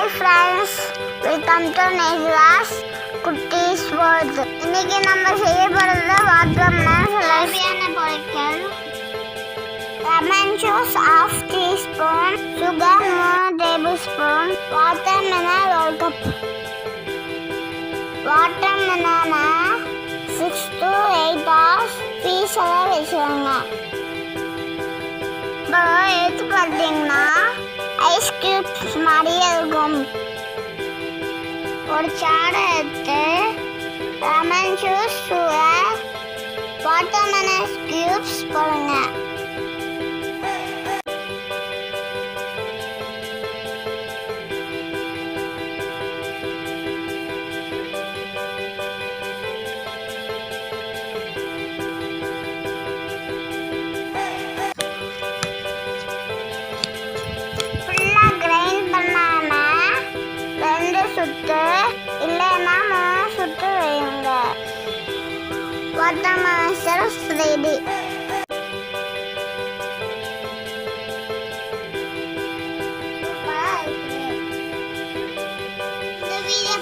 Hi friends, welcome to Nicholas Kuttie's World. இன்னைக்கு நம்ம செய்ய போறது வாட்டர்மெலன் சுலஷியான பொருட்கள். Lemon juice half teaspoon, sugar 3 tablespoon, watermelon 1 cup. Watermelon 6 to 8 hours ஃப்ரீசர்ல வச்சிருங்க. இப்போ எடுத்து பார்த்தீங்கன்னா ஐஸ் கியூப்ஸ் மாதிரியே இருக்கும். ஒரு சாடை எடுத்து லெமன் ஜூஸ் வாட்டர்மெலன் கியூப்ஸ் போடுங்க. சுத்து இல்லைன்னா 3 சுத்து வையுங்க. Watermelon syrup ready. இந்த வீடியோ